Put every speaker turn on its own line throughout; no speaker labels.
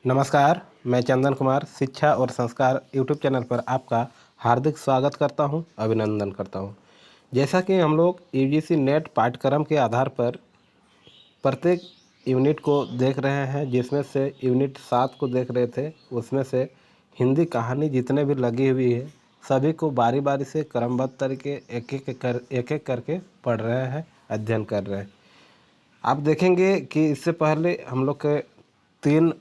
नमस्कार, मैं चंदन कुमार शिक्षा और संस्कार यूट्यूब चैनल पर आपका हार्दिक स्वागत करता हूं, अभिनंदन करता हूं। जैसा कि हम लोग यूजीसी नेट पाठ्यक्रम के आधार पर प्रत्येक यूनिट को देख रहे हैं, जिसमें से यूनिट 7 को देख रहे थे, उसमें से हिंदी कहानी जितने भी लगी हुई है सभी को बारी बारी से क्रमबद्ध तरीके एक एक करके पढ़ रहे हैं, अध्ययन कर रहे हैं। आप देखेंगे कि इससे पहले हम लोग के 3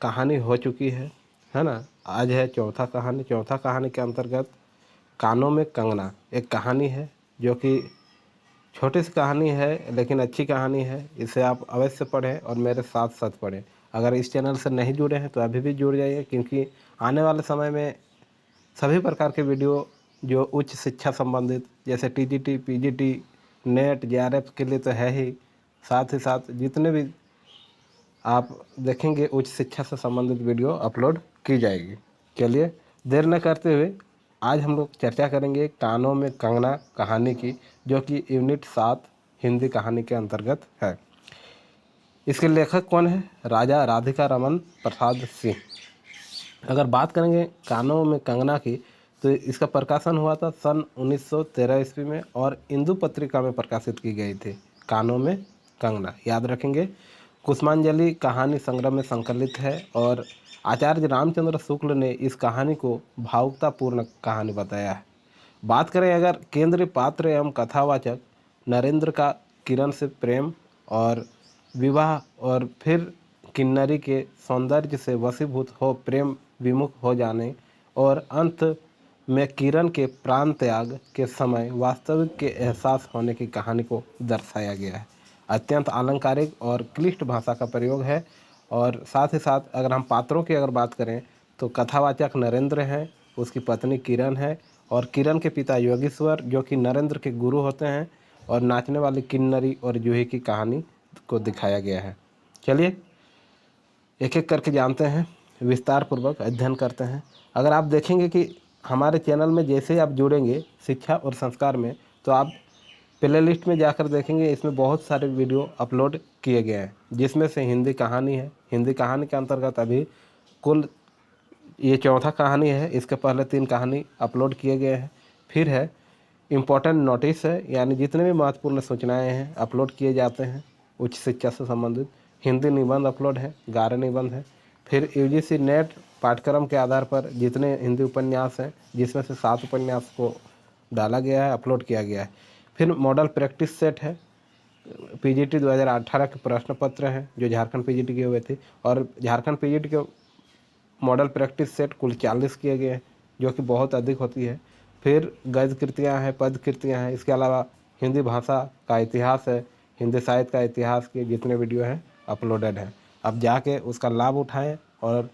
कहानी हो चुकी है ना। आज है चौथा कहानी के अंतर्गत कानों में कंगना एक कहानी है, जो कि छोटी सी कहानी है लेकिन अच्छी कहानी है। इसे आप अवश्य पढ़ें और मेरे साथ साथ पढ़ें। अगर इस चैनल से नहीं जुड़े हैं तो अभी भी जुड़ जाइए, क्योंकि आने वाले समय में सभी प्रकार के वीडियो जो उच्च शिक्षा संबंधित, जैसे टीजीटी, पीजीटी, नेट, जेआरएफ के लिए तो है ही, साथ ही साथ जितने भी आप देखेंगे उच्च शिक्षा से संबंधित वीडियो अपलोड की जाएगी। चलिए देर न करते हुए आज हम लोग चर्चा करेंगे कानों में कंगना कहानी की, जो कि यूनिट 7 हिंदी कहानी के अंतर्गत है। इसके लेखक कौन है? राजा राधिका रमन प्रसाद सिंह। अगर बात करेंगे कानों में कंगना की, तो इसका प्रकाशन हुआ था सन 1913 ईस्वी में और इंदु पत्रिका में प्रकाशित की गई थी। कानों में कंगना याद रखेंगे, कुसुमांजलि कहानी संग्रह में संकलित है और आचार्य रामचंद्र शुक्ल ने इस कहानी को भावुकतापूर्ण कहानी बताया है। बात करें अगर केंद्रीय पात्र एवं कथावाचक नरेंद्र का किरण से प्रेम और विवाह और फिर किन्नरी के सौंदर्य से वशीभूत हो प्रेम विमुख हो जाने और अंत में किरण के प्राण त्याग के समय वास्तविक के एहसास होने की कहानी को दर्शाया गया है। अत्यंत अलंकारिक और क्लिष्ट भाषा का प्रयोग है। और साथ ही साथ अगर हम पात्रों की अगर बात करें तो कथावाचक नरेंद्र हैं, उसकी पत्नी किरण है और किरण के पिता योगेश्वर जो कि नरेंद्र के गुरु होते हैं, और नाचने वाली किन्नरी और जूही की कहानी को दिखाया गया है। चलिए एक एक करके जानते हैं, विस्तार पूर्वक अध्ययन करते हैं। अगर आप देखेंगे कि हमारे चैनल में जैसे ही आप जुड़ेंगे शिक्षा और संस्कार में, तो आप प्ले लिस्ट में जाकर देखेंगे इसमें बहुत सारे वीडियो अपलोड किए गए हैं, जिसमें से हिंदी कहानी है। हिंदी कहानी के अंतर्गत अभी कुल ये चौथा कहानी है। इसके पहले 3 कहानी अपलोड किए गए हैं। फिर है इम्पोर्टेंट नोटिस है, यानी जितने भी महत्वपूर्ण सूचनाएं हैं अपलोड किए जाते हैं उच्च शिक्षा से संबंधित। हिंदी निबंध अपलोड है, 11 निबंध है। फिर यूजीसी नेट पाठ्यक्रम के आधार पर जितने हिंदी उपन्यास हैं, जिसमें से 7 उपन्यास को डाला गया है, अपलोड किया गया है। फिर मॉडल प्रैक्टिस सेट है, पीजीटी 2018 के प्रश्न पत्र हैं जो झारखंड पीजीटी के हुए थे, और झारखंड पीजीटी के मॉडल प्रैक्टिस सेट कुल 40 किए गए हैं, जो कि बहुत अधिक होती है। फिर गद्य कृतियाँ हैं, पद कृतियाँ हैं। इसके अलावा हिंदी भाषा का इतिहास है, हिंदी साहित्य का इतिहास के जितने वीडियो हैं अपलोडेड हैं। अब जाके उसका लाभ उठाएं और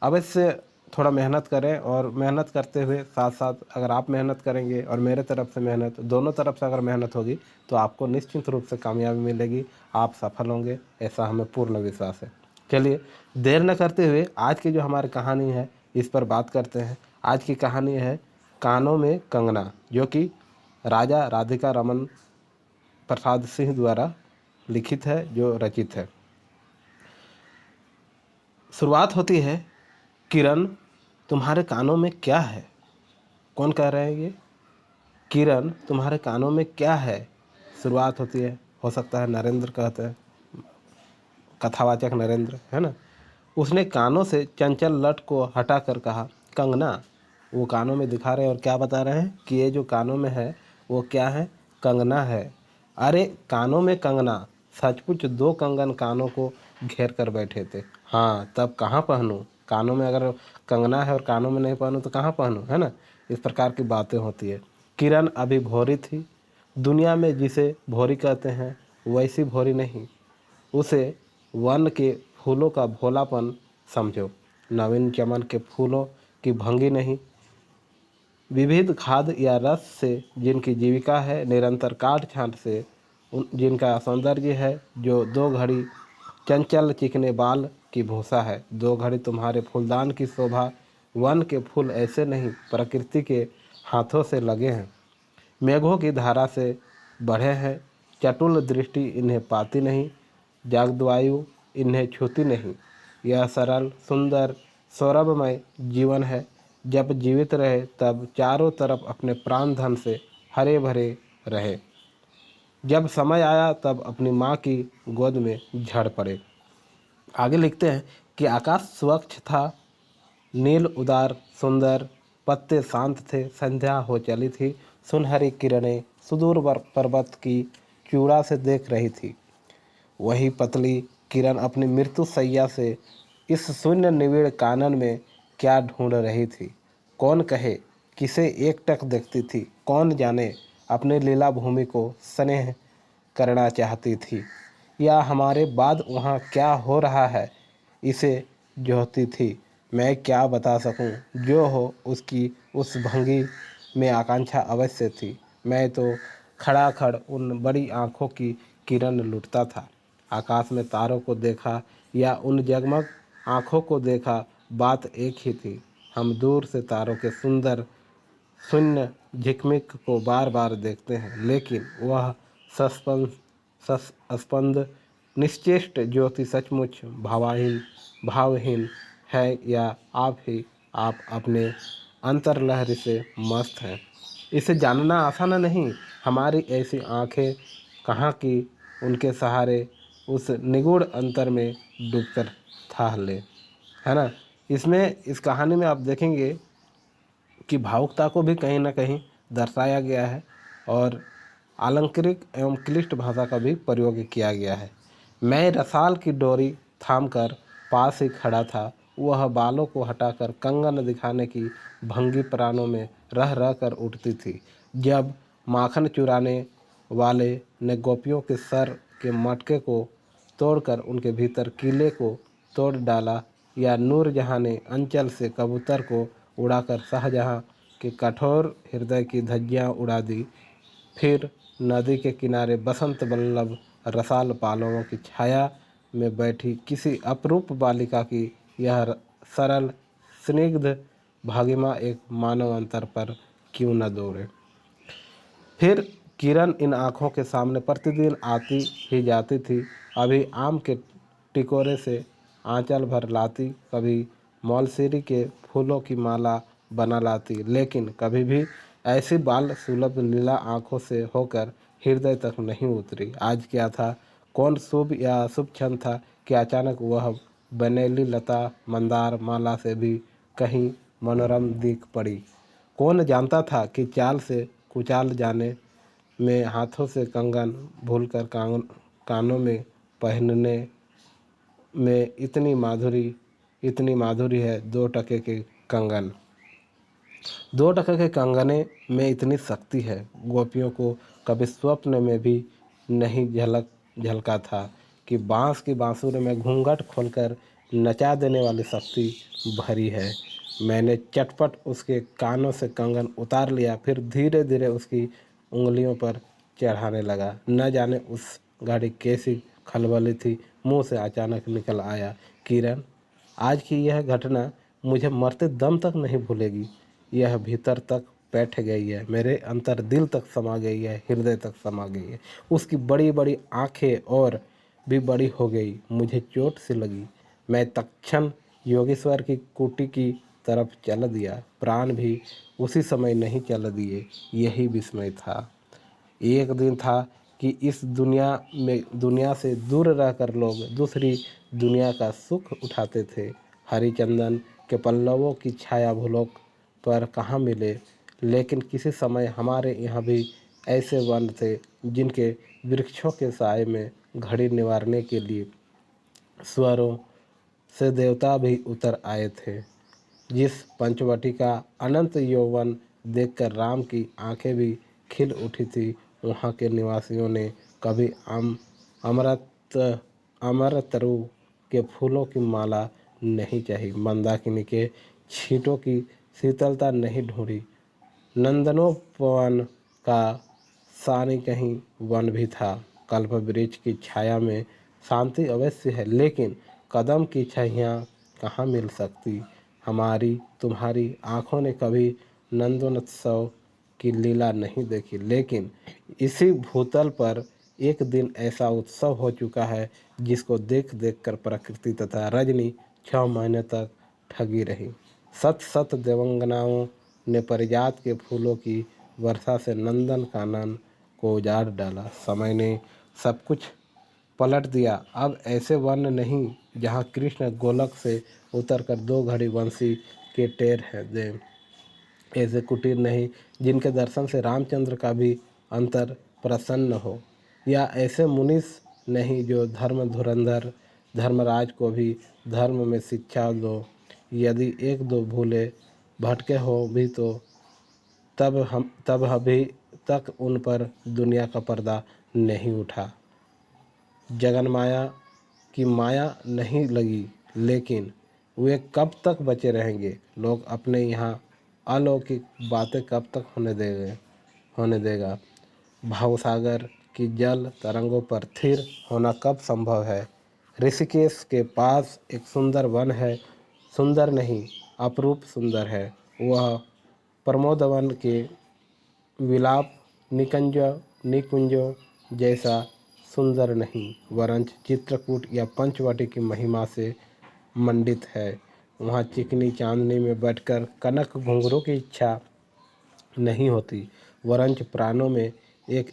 अवश्य थोड़ा मेहनत करें, और मेहनत करते हुए साथ साथ अगर आप मेहनत करेंगे और मेरे तरफ से मेहनत, दोनों तरफ से अगर मेहनत होगी तो आपको निश्चित रूप से कामयाबी मिलेगी, आप सफल होंगे, ऐसा हमें पूर्ण विश्वास है। चलिए देर न करते हुए आज की जो हमारी कहानी है इस पर बात करते हैं। आज की कहानी है कानों में कंगना, जो कि राजा राधिका रमन प्रसाद सिंह द्वारा लिखित है, जो रचित है। शुरुआत होती है, किरण तुम्हारे कानों में क्या है? कौन कह रहे हैं ये? किरण तुम्हारे कानों में क्या है? शुरुआत होती है, हो सकता है नरेंद्र कहते हैं, कथावाचक नरेंद्र है ना। उसने कानों से चंचल लट को हटाकर कहा, कंगना। वो कानों में दिखा रहे हैं और क्या बता रहे हैं कि ये जो कानों में है वो क्या है? कंगना है। अरे कानों में कंगना, सचमुच 2 कंगन कानों को घेर कर बैठे थे। हाँ, तब कहाँ पहनूं? कानों में अगर कंगना है और कानों में नहीं पहनूं तो कहाँ पहनूं, है ना। इस प्रकार की बातें होती है। किरण अभी भौरी थी। दुनिया में जिसे भौरी कहते हैं वैसी भौरी नहीं। उसे वन के फूलों का भोलापन समझो, नवीन चमन के फूलों की भंगी नहीं। विविध खाद या रस से जिनकी जीविका है, निरंतर काट छांट से जिनका सौंदर्य है, जो 2 घड़ी चंचल चिकने बाल की भूसा है। 2 घड़ी तुम्हारे फूलदान की शोभा। वन के फूल ऐसे नहीं, प्रकृति के हाथों से लगे हैं, मेघों की धारा से बढ़े हैं। चटुल दृष्टि इन्हें पाती नहीं, जागदवायु इन्हें छूती नहीं। यह सरल, सुंदर, सौरभमय जीवन है। जब जीवित रहे तब चारों तरफ अपने प्राण धन से हरे भरे रहे। जब समय आया तब अपनी माँ की गोद में झड़ पड़े। आगे लिखते हैं कि आकाश स्वच्छ था, नील उदार सुंदर, पत्ते शांत थे, संध्या हो चली थी, सुनहरी किरणें सुदूर पर्वत की चूड़ा से देख रही थी। वही पतली किरण अपनी मृत्यु शैया से इस शून्य निविड़ कानन में क्या ढूंढ रही थी। कौन कहे किसे एकटक देखती थी, कौन जाने अपने लीला भूमि को स्नेह करना चाहती थी, या हमारे बाद वहाँ क्या हो रहा है इसे जोहती थी। मैं क्या बता सकूं, जो हो उसकी उस भंगी में आकांक्षा अवश्य थी। मैं तो खड़ाखड़ उन बड़ी आँखों की किरण लुटता था। आकाश में तारों को देखा या उन जगमग आँखों को देखा, बात एक ही थी। हम दूर से तारों के सुंदर शून्य झिकमिक को बार बार देखते हैं, लेकिन वह स्पंद निश्चेष्ट ज्योति सचमुच भावहीन है, या आप अपने अंतर्लहरी से मस्त हैं। इसे जानना आसान नहीं। हमारी ऐसी आंखें कहाँ की उनके सहारे उस निगूढ़ अंतर में डूबकर था ले, है ना। इसमें इस कहानी में आप देखेंगे कि भावुकता को भी कहीं ना कहीं दर्शाया गया है और अलंकृत एवं क्लिष्ट भाषा का भी प्रयोग किया गया है। मैं रसाल की डोरी थामकर पास ही खड़ा था। वह बालों को हटाकर कंगन दिखाने की भंगी प्राणों में रह रह कर उठती थी। जब माखन चुराने वाले ने गोपियों के सर के मटके को तोड़कर उनके भीतर कीले को तोड़ डाला, या नूरजहाँ ने अंचल से कबूतर को उड़ाकर शाहजहाँ के कठोर हृदय की धज्जियाँ उड़ा दी, फिर नदी के किनारे बसंत वल्लभ रसाल पालवों की छाया में बैठी किसी अपरूप बालिका की यह सरल स्निग्ध भागिमा एक मानव अंतर पर क्यों न दौड़े। फिर किरण इन आँखों के सामने प्रतिदिन आती ही जाती थी। अभी आम के टिकोरे से आंचल भर लाती, कभी मौलसीरी के फूलों की माला बना लाती, लेकिन कभी भी ऐसी बाल सुलभ लीला आँखों से होकर हृदय तक नहीं उतरी। आज क्या था, कौन शुभ या अशुभ क्षण था कि अचानक वह बनेली लता मंदार माला से भी कहीं मनोरम दिख पड़ी। कौन जानता था कि चाल से कुचाल जाने में हाथों से कंगन भूलकर कानों में पहनने में इतनी माधुरी है। 2 टके के कंगन, 2 टके के कंगने में इतनी शक्ति है। गोपियों को कभी स्वप्न में भी नहीं झलका था कि बांस की बांसुरी में घूंघट खोलकर नचा देने वाली शक्ति भरी है। मैंने चटपट उसके कानों से कंगन उतार लिया, फिर धीरे धीरे उसकी उंगलियों पर चढ़ाने लगा। न जाने उस घड़ी कैसी खलबली थी। मुंह से अचानक निकल आया, किरण, आज की यह घटना मुझे मरते दम तक नहीं भूलेगी। यह भीतर तक बैठ गई है, मेरे अंतर दिल तक समा गई है, हृदय तक समा गई है। उसकी बड़ी बड़ी आंखें और भी बड़ी हो गई। मुझे चोट सी लगी। मैं तत्क्षण योगेश्वर की कुटी की तरफ चल दिया। प्राण भी उसी समय नहीं चल दिए। यही विस्मय था। एक दिन था कि इस दुनिया से दूर रहकर लोग दूसरी दुनिया का सुख उठाते थे। हरिचंदन के पल्लवों की छाया भूलोक पर कहाँ मिले, लेकिन किसी समय हमारे यहाँ भी ऐसे वन थे जिनके वृक्षों के साए में घड़ी निवारने के लिए स्वरों से देवता भी उतर आए थे। जिस पंचवटी का अनंत यौवन देखकर राम की आंखें भी खिल उठी थी, वहाँ के निवासियों ने कभी अमृत अमरतरु के फूलों की माला नहीं चाही, मंदाकिनी के छींटों की शीतलता नहीं ढूंढी। नंदनोपवन का सानी कहीं वन भी था। कल्प वृक्ष की छाया में शांति अवश्य है, लेकिन कदम की छाया कहाँ मिल सकती। हमारी तुम्हारी आँखों ने कभी नंदनोत्सव की लीला नहीं देखी, लेकिन इसी भूतल पर एक दिन ऐसा उत्सव हो चुका है जिसको देख देख कर प्रकृति तथा रजनी 6 महीने तक ठगी रही। सत सत देवंगनाओं ने परिजात के फूलों की वर्षा से नंदन कानन को उजाड़ डाला। समय ने सब कुछ पलट दिया। अब ऐसे वन नहीं जहाँ कृष्ण गोलक से उतरकर 2 घड़ी बंसी के टेर है दे। ऐसे कुटीर नहीं जिनके दर्शन से रामचंद्र का भी अंतर प्रसन्न हो। या ऐसे मुनीस नहीं जो धर्म धुरंधर धर्मराज को भी धर्म में शिक्षा दो। यदि एक दो भूले भटके हो भी तो तब अभी तक उन पर दुनिया का पर्दा नहीं उठा। जगन माया की माया नहीं लगी, लेकिन वे कब तक बचे रहेंगे? लोग अपने यहाँ अलौकिक बातें कब तक होने देगा? भावसागर की जल तरंगों पर स्थिर होना कब संभव है? ऋषिकेश के पास एक सुंदर वन है। सुंदर नहीं, अपरूप सुंदर है वह। प्रमोदवन के विलाप निकुंजों जैसा सुंदर नहीं, वरंच चित्रकूट या पंचवटी की महिमा से मंडित है। वहाँ चिकनी चांदनी में बैठकर कनक घुंघरू की इच्छा नहीं होती, वरंच प्राणों में एक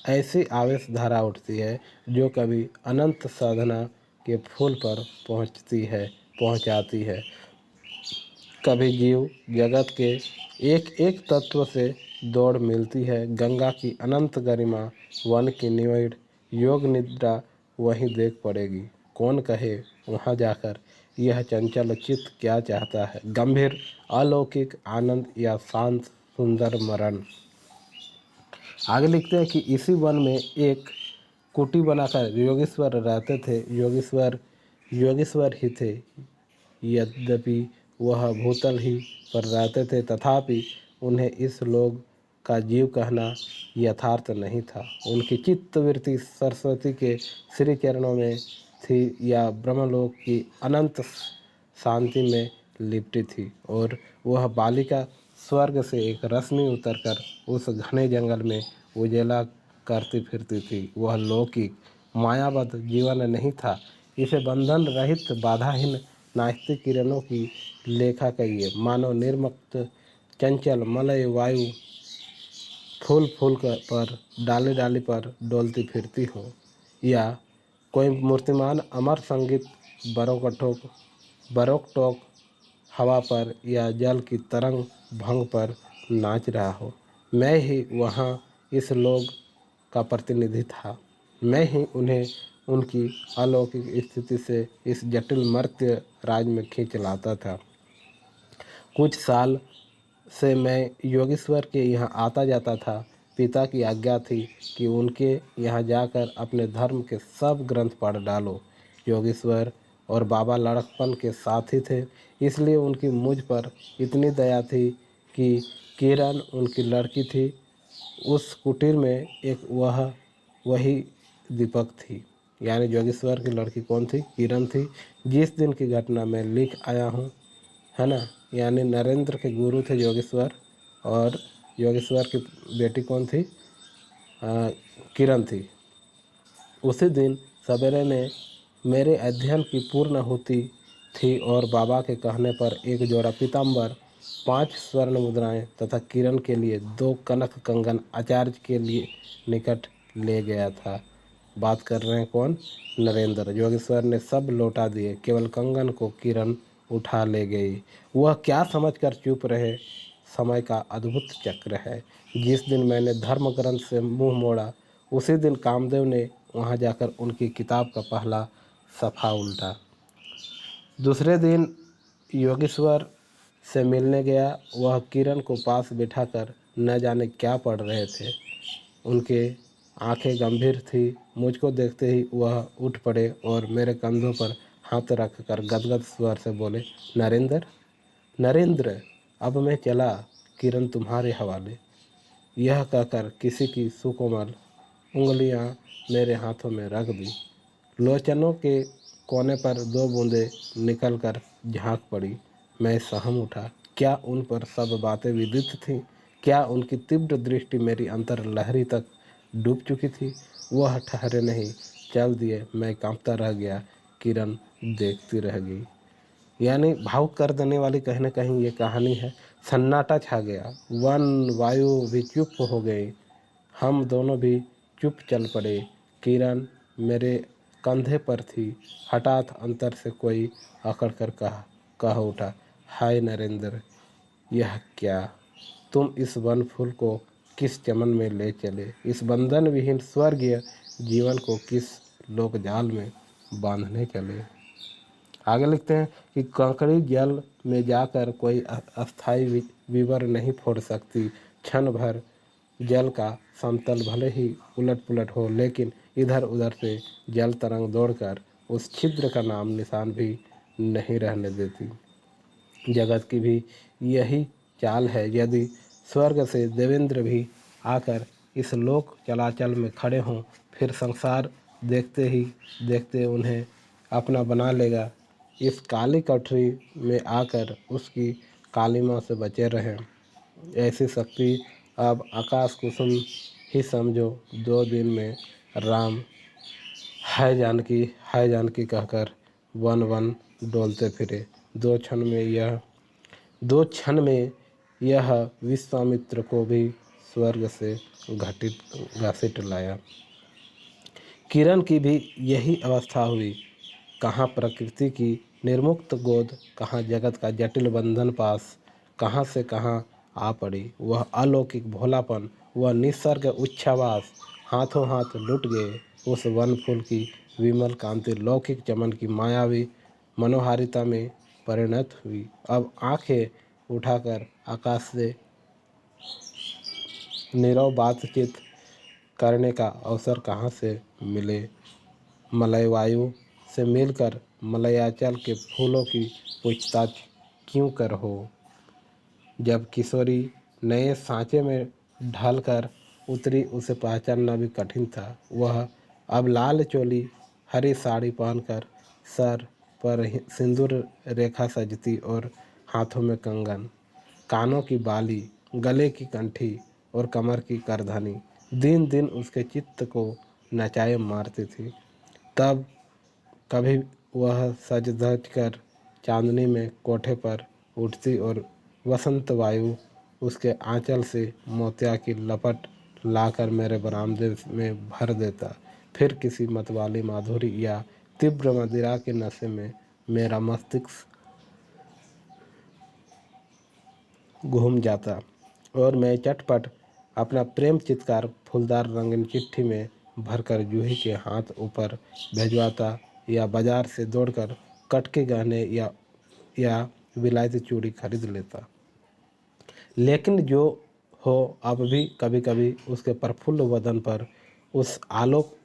ऐसी आवेश धारा उठती है जो कभी अनंत साधना के फूल पर पहुँचाती है, कभी जीव जगत के एक एक तत्व से दौड़ मिलती है। गंगा की अनंत गरिमा, वन की निविड़ योग निद्रा वहीं देख पड़ेगी। कौन कहे वहाँ जाकर यह चंचल चित्त क्या चाहता है? गंभीर अलौकिक आनंद या शांत सुंदर मरण? आगे लिखते हैं कि इसी वन में एक कुटी बनाकर योगेश्वर रहते थे। योगेश्वर ही थे, यद्यपि वह भूतल ही पर रहते थे, तथापि उन्हें इस लोक का जीव कहना यथार्थ नहीं था। उनकी चित्तवृत्ति सरस्वती के श्री चरणों में थी या ब्रह्मलोक की अनंत शांति में लिपटी थी, और वह बालिका स्वर्ग से एक रश्मि उतरकर उस घने जंगल में उजेला करती फिरती थी। वह लौकिक मायाबद्ध जीवन नहीं था, इसे बंधन रहित बाधाहीन नास्तिक किरणों की लेखा कहिए। मानो निर्मुक्त चंचल मलय वायु फूल फूल पर डाली डाली पर डोलती फिरती हो, या कोई मूर्तिमान अमर संगीत बरोक टोक हवा पर या जल की तरंग भंग पर नाच रहा हो। मैं ही वहाँ इस लोक का प्रतिनिधि था। मैं ही उन्हें उनकी अलौकिक स्थिति से इस जटिल मर्त्य राज में खींच लाता था। कुछ साल से मैं योगेश्वर के यहाँ आता जाता था। पिता की आज्ञा थी कि उनके यहाँ जाकर अपने धर्म के सब ग्रंथ पढ़ डालो। योगेश्वर और बाबा लड़कपन के साथी थे, इसलिए उनकी मुझ पर इतनी दया थी कि किरण उनकी लड़की थी। उस कुटीर में एक वही दीपक थी, यानी योगेश्वर की लड़की कौन थी? किरण थी। जिस दिन की घटना मैं लिख आया हूँ, है ना, यानी नरेंद्र के गुरु थे योगेश्वर, और योगेश्वर की बेटी कौन थी? किरण थी। उसी दिन सवेरे में मेरे अध्ययन की पूर्ण होती थी, और बाबा के कहने पर एक जोड़ा पीताम्बर, 5 स्वर्ण मुद्राएं तथा किरण के लिए 2 कनक कंगन आचार्य के लिए निकट ले गया था। बात कर रहे हैं कौन? नरेंद्र। योगेश्वर ने सब लौटा दिए, केवल कंगन को किरण उठा ले गई। वह क्या समझकर चुप रहे? समय का अद्भुत चक्र है। जिस दिन मैंने धर्म ग्रंथ से मुंह मोड़ा, उसी दिन कामदेव ने वहां जाकर उनकी किताब का पहला सफ़ा उल्टा। दूसरे दिन योगेश्वर से मिलने गया। वह किरण को पास बिठाकर न जाने क्या पढ़ रहे थे। उनके आंखें गंभीर थी। मुझको देखते ही वह उठ पड़े और मेरे कंधों पर हाथ रखकर गदगद स्वर से बोले, नरेंद्र, नरेंद्र, अब मैं चला, किरण तुम्हारे हवाले। यह कहकर किसी की सुकोमल उंगलियां मेरे हाथों में रख दी। लोचनों के कोने पर 2 बूंदें निकलकर झांक पड़ी। मैं सहम उठा। क्या उन पर सब बातें विदित थीं? क्या उनकी तीव्र दृष्टि मेरी अंतर लहरी तक डूब चुकी थी? वह ठहरे नहीं, चल दिए। मैं कांपता रह गया। किरण देखती रह गई। यानी भावुक कर देने वाली कहीं ना कहीं ये कहानी है। सन्नाटा छा गया, वन वायु भी चुप हो गए, हम दोनों भी चुप चल पड़े। किरण मेरे कंधे पर थी। हठात अंतर से कोई अकड़ कर कह उठा, हाय नरेंद्र, यह क्या? तुम इस वन फूल को किस चमन में ले चले? इस बंधन विहीन स्वर्गीय जीवन को किस लोक जाल में बांधने चले? आगे लिखते हैं कि कंकड़ी जल में जाकर कोई अस्थायी विवर नहीं फोड़ सकती। क्षण भर जल का समतल भले ही उलट पुलट हो, लेकिन इधर उधर से जल तरंग दौड़कर उस छिद्र का नाम निशान भी नहीं रहने देती। जगत की भी यही चाल है। यदि स्वर्ग से देवेंद्र भी आकर इस लोक चलाचल में खड़े हों, फिर संसार देखते ही देखते उन्हें अपना बना लेगा। इस काली कोठरी में आकर उसकी कालिमा से बचे रहें। ऐसी शक्ति अब आकाश कुसुम ही समझो। 2 दिन में राम हाय जानकी कहकर वन वन डोलते फिरे। 2 क्षण में यह विश्वामित्र को भी स्वर्ग से घसीट लाया। किरण की भी यही अवस्था हुई। कहाँ प्रकृति की निर्मुक्त गोद, कहाँ जगत का जटिल बंधन पास, कहाँ से कहाँ आ पड़ी। वह अलौकिक भोलापन, वह निसर्ग उच्छ्वास हाथों हाथ लुट गए। उस वन फूल की विमल कांति लौकिक चमन की मायावी मनोहारिता में परिणत हुई। अब आंखें उठाकर आकाश से नीरव बातचीत करने का अवसर कहाँ से मिले? मलय वायु से मिलकर मलयाचल के फूलों की पूछताछ क्यों कर हो? जब किशोरी नए सांचे में ढलकर उतरी, उसे पहचानना भी कठिन था। वह अब लाल चोली, हरी साड़ी पहनकर सर पर सिंदूर रेखा सजती और हाथों में कंगन, कानों की बाली, गले की कंठी और कमर की करधनी दिन दिन उसके चित्त को नचाए मारती थी। तब कभी वह सज धज कर चांदनी में कोठे पर उठती और वसंत वायु उसके आंचल से मोतिया की लपट लाकर मेरे बरामदे में भर देता। फिर किसी मतवाली माधुरी या तीव्र मदिरा के नशे में मेरा मस्तिष्क घूम जाता और मैं चटपट अपना प्रेम चित्कार फूलदार रंगीन चिट्ठी में भरकर जूही के हाथ ऊपर भिजवाता या बाजार से दौड़कर कटके गहने या विलायती चूड़ी खरीद लेता। लेकिन जो हो, अब भी कभी कभी उसके प्रफुल्ल वदन पर उस आलोक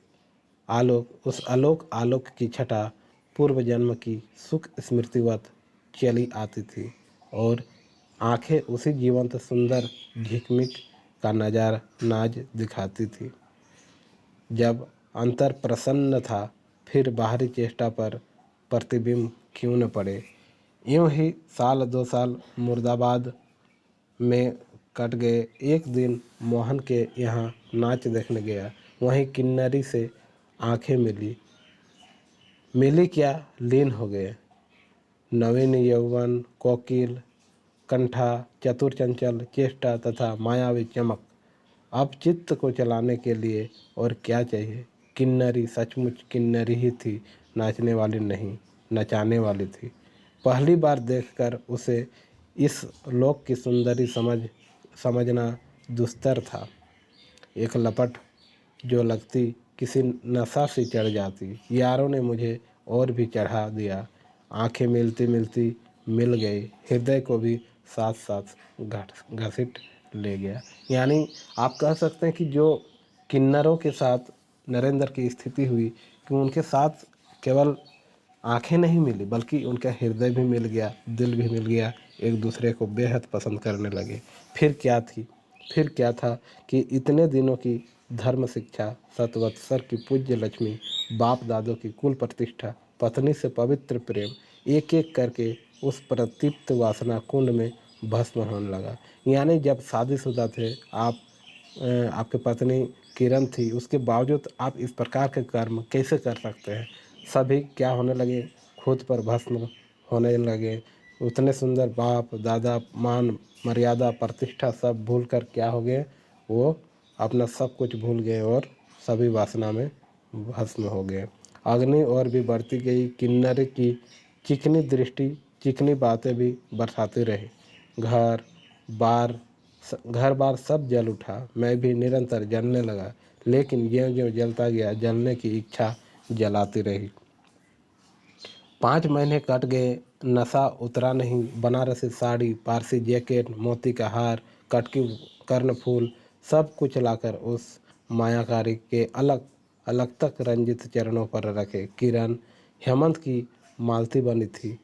आलोक की छटा पूर्व जन्म की सुख स्मृतिवत चली आती थी और आंखें उसी जीवंत सुंदर झिकमिक का नाज दिखाती थी। जब अंतर प्रसन्न था, फिर बाहरी चेष्टा पर प्रतिबिंब क्यों न पड़े। यूं ही 1-2 साल मुर्दाबाद में कट गए। एक दिन मोहन के यहाँ नाच देखने गया। वहीं किन्नरी से आंखें मिली क्या, लीन हो गए। नवीन यौवन, कोकिल कंठा, चतुर चंचल चेष्टा तथा मायावी चमक। अब चित्त को चलाने के लिए और क्या चाहिए? किन्नरी सचमुच किन्नरी ही थी, नाचने वाली नहीं, नचाने वाली थी। पहली बार देखकर उसे इस लोक की सुंदरी समझना दुस्तर था। एक लपट जो लगती किसी नशा से चढ़ जाती। यारों ने मुझे और भी चढ़ा दिया। आंखें मिलती मिलती मिल गई, हृदय को भी साथ साथ घसीट ले गया। यानी आप कह सकते हैं कि जो किन्नरों के साथ नरेंद्र की स्थिति हुई कि उनके साथ केवल आंखें नहीं मिली, बल्कि उनका हृदय भी मिल गया, दिल भी मिल गया। एक दूसरे को बेहद पसंद करने लगे। फिर क्या था कि इतने दिनों की धर्म शिक्षा, सतवत्सर की पूज्य लक्ष्मी, बाप दादों की कुल प्रतिष्ठा, पत्नी से पवित्र प्रेम, एक एक करके उस प्रतीप्त वासना कुंड में भस्म होने लगा। यानी जब शादीशुदा थे आप, आपकी पत्नी किरण थी, उसके बावजूद आप इस प्रकार के कर्म कैसे कर सकते हैं? सभी क्या होने लगे, खुद पर भस्म होने लगे। उतने सुंदर बाप दादा, मान मर्यादा प्रतिष्ठा सब भूल कर क्या हो गए, वो अपना सब कुछ भूल गए और सभी वासना में भस्म हो गए। अग्नि और भी बढ़ती गई, किन्नर की चिकनी दृष्टि चिकनी बातें भी बरसाती रही। घर बार घर बार सब जल उठा, मैं भी निरंतर जलने लगा, लेकिन ज्यों ज्यों जलता गया जलने की इच्छा जलाती रही। 5 महीने कट गए, नशा उतरा नहीं। बनारसी साड़ी, पारसी जैकेट, मोती का हार, कटकी कर्णफूल सब कुछ लाकर उस मायाकारी के अलग अलग तक रंजित चरणों पर रखे। किरण हेमंत की मालती बनी थी,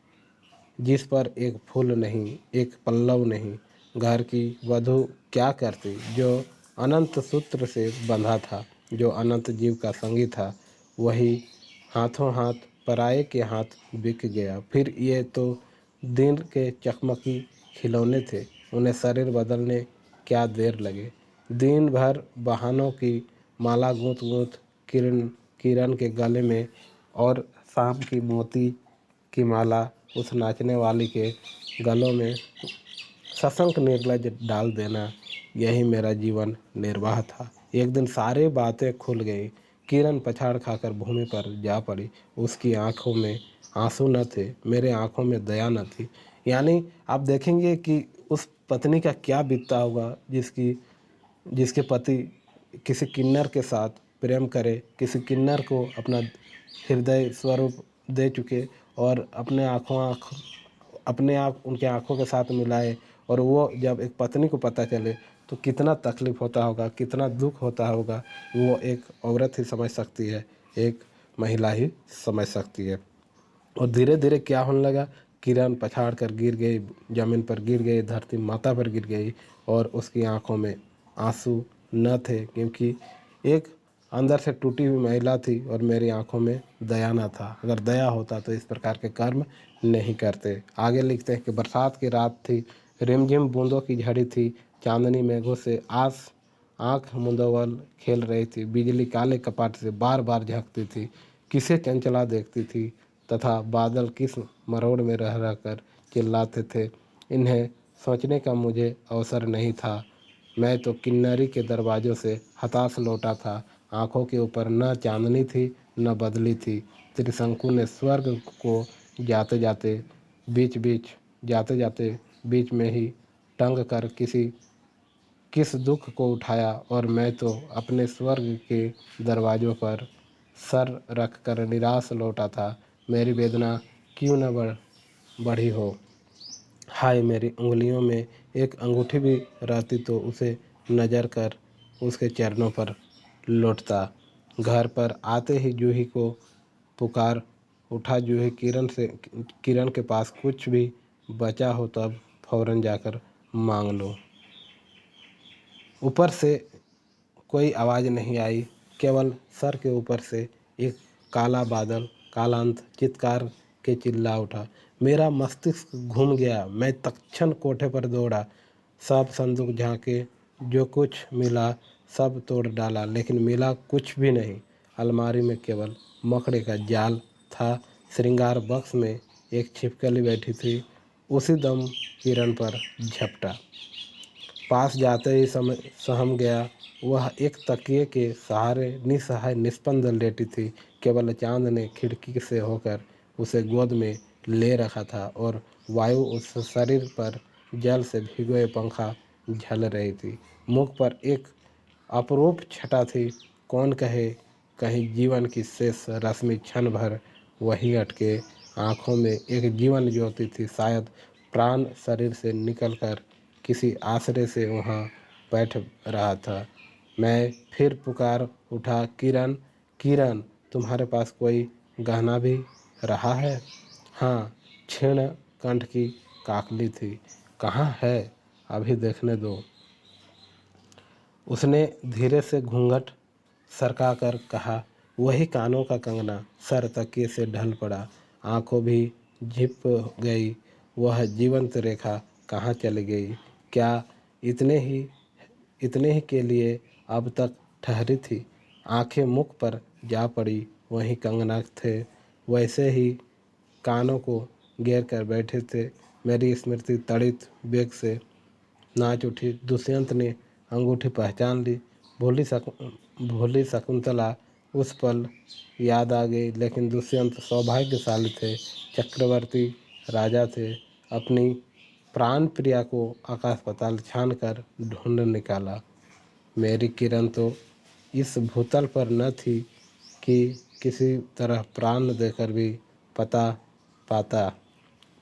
जिस पर एक फूल नहीं, एक पल्लव नहीं। घर की वधू क्या करती जो अनंत सूत्र से बंधा था, जो अनंत जीव का संगी था, वही हाथों हाथ पराये के हाथ बिक गया। फिर ये तो दिन के चकमकी खिलौने थे, उन्हें शरीर बदलने क्या देर लगे। दिन भर बहानों की माला गूंथ गूंथ किरण किरण के गले में, और शाम की मोती की माला उस नाचने वाली के गलों में सशंक निर्लज डाल देना, यही मेरा जीवन निर्वाह था। एक दिन सारी बातें खुल गई। किरण पछाड़ खाकर भूमि पर जा पड़ी। उसकी आंखों में आंसू न थे, मेरे आंखों में दया न थी। यानी आप देखेंगे कि उस पत्नी का क्या बीतता होगा, जिसके पति किसी किन्नर के साथ प्रेम करे, किसी किन्नर को अपना हृदय स्वरूप दे चुके, और अपने आप उनके आँखों के साथ मिलाए, और वो जब एक पत्नी को पता चले तो कितना तकलीफ़ होता होगा, कितना दुख होता होगा, वो एक औरत ही समझ सकती है, एक महिला ही समझ सकती है। और धीरे धीरे क्या होने लगा, किरण पछाड़ कर गिर गई, ज़मीन पर गिर गई, धरती माता पर गिर गई, और उसकी आंखों में आंसू न थे, क्योंकि एक अंदर से टूटी हुई महिला थी, और मेरी आंखों में दया न था। अगर दया होता तो इस प्रकार के कर्म नहीं करते। आगे लिखते हैं कि बरसात की रात थी, रिमझिम बूंदों की झड़ी थी, चांदनी मेघों से आँख मुंदोवल खेल रही थी, बिजली काले कपाट से बार बार झांकती थी, किसे चंचला देखती थी, तथा बादल किस मरोड़ में रह रहकर चिल्लाते थे। इन्हें सोचने का मुझे अवसर नहीं था। मैं तो किन्नरी के दरवाज़ों से हताश लौटा था। आँखों के ऊपर न चांदनी थी न बदली थी। त्रिशंकु ने स्वर्ग को जाते जाते जाते जाते बीच में ही टंग कर किस दुख को उठाया, और मैं तो अपने स्वर्ग के दरवाज़ों पर सर रख कर निराश लौटा था। मेरी वेदना क्यों न बढ़ी हो। हाय, मेरी उंगलियों में एक अंगूठी भी रहती तो उसे नज़र कर उसके चरणों पर लौटता। घर पर आते ही जूही को पुकार उठा। जूही किरण के पास कुछ भी बचा हो तब फौरन जाकर मांग लो। ऊपर से कोई आवाज़ नहीं आई, केवल सर के ऊपर से एक काला बादल कालांत चित्कार के चिल्ला उठा। मेरा मस्तिष्क घूम गया। मैं तत्क्षण कोठे पर दौड़ा, सब संदूक झांके, जो कुछ मिला सब तोड़ डाला, लेकिन मिला कुछ भी नहीं। अलमारी में केवल मकड़े का जाल था। श्रृंगार बक्स में एक छिपकली बैठी थी। उसी दम किरण पर झपटा। पास जाते ही सहम गया। वह एक तकिए के सहारे निसहाय निस्पंद लेटी थी। केवल चांद ने खिड़की से होकर उसे गोद में ले रखा था, और वायु उस शरीर पर जल से भिगोए पंखा झल रही थी। मुख पर एक अपरूप छटा थी। कौन कहे, कहीं जीवन की शेष रश्मि क्षण भर वही अटके। आँखों में एक जीवन ज्योति थी, शायद प्राण शरीर से निकलकर किसी आश्रय से वहाँ बैठ रहा था। मैं फिर पुकार उठा, किरण, किरण, तुम्हारे पास कोई गहना भी रहा है? हाँ, क्षीण कंठ की काकली थी। कहाँ है? अभी देखने दो। उसने धीरे से घूंघट सरका कर कहा। वही कानों का कंगना। सर तकिए से ढल पड़ा, आंखों भी झिप गई। वह जीवंत रेखा कहाँ चली गई? क्या इतने ही के लिए अब तक ठहरी थी? आंखें मुख पर जा पड़ी। वही कंगना थे, वैसे ही कानों को घेर कर बैठे थे। मेरी स्मृति तड़ित वेग से नाच उठी। दुष्यंत ने अंगूठी पहचान ली। भोली शकुंतला उस पल याद आ गई। लेकिन दुष्यंत सौभाग्यशाली थे, चक्रवर्ती राजा थे। अपनी प्राण प्रिया को आकाश पाताल छान कर ढूंढ निकाला। मेरी किरण तो इस भूतल पर न थी कि किसी तरह प्राण देकर भी पता पाता।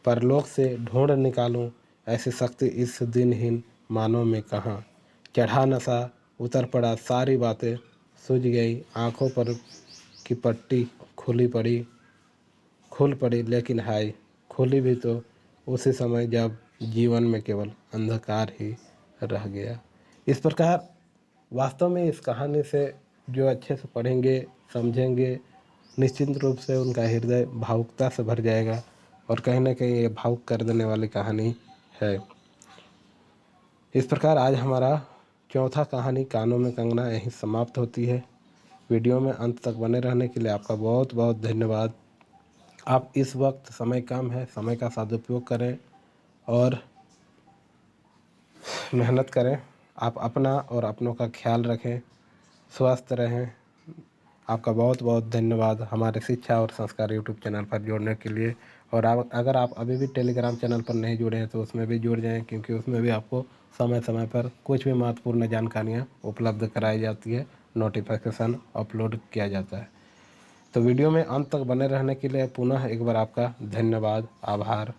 परलोक से ढूंढ निकालूं ऐसी शक्ति इस दिनहीन मानव में कहाँ। चढ़ा नशा, उतर पड़ा, सारी बातें सूझ गई। आंखों पर की पट्टी खुल पड़ी, लेकिन हाय, खुली भी तो उसी समय जब जीवन में केवल अंधकार ही रह गया। इस प्रकार वास्तव में इस कहानी से जो अच्छे से पढ़ेंगे, समझेंगे, निश्चित रूप से उनका हृदय भावुकता से भर जाएगा और कहीं ना कहीं ये भावुक कर देने वाली कहानी है। इस प्रकार आज हमारा चौथा कहानी कानों में कंगना यहीं समाप्त होती है। वीडियो में अंत तक बने रहने के लिए आपका बहुत बहुत धन्यवाद। आप इस वक्त समय कम है, समय का सदुपयोग करें और मेहनत करें। आप अपना और अपनों का ख्याल रखें, स्वस्थ रहें। आपका बहुत बहुत धन्यवाद हमारे शिक्षा और संस्कार यूट्यूब चैनल पर जुड़ने के लिए। और अगर आप अभी भी टेलीग्राम चैनल पर नहीं जुड़े हैं तो उसमें भी जुड़ जाएं, क्योंकि उसमें भी आपको समय समय पर कुछ भी महत्वपूर्ण जानकारियाँ उपलब्ध कराई जाती है, नोटिफिकेशन अपलोड किया जाता है। तो वीडियो में अंत तक बने रहने के लिए पुनः एक बार आपका धन्यवाद, आभार।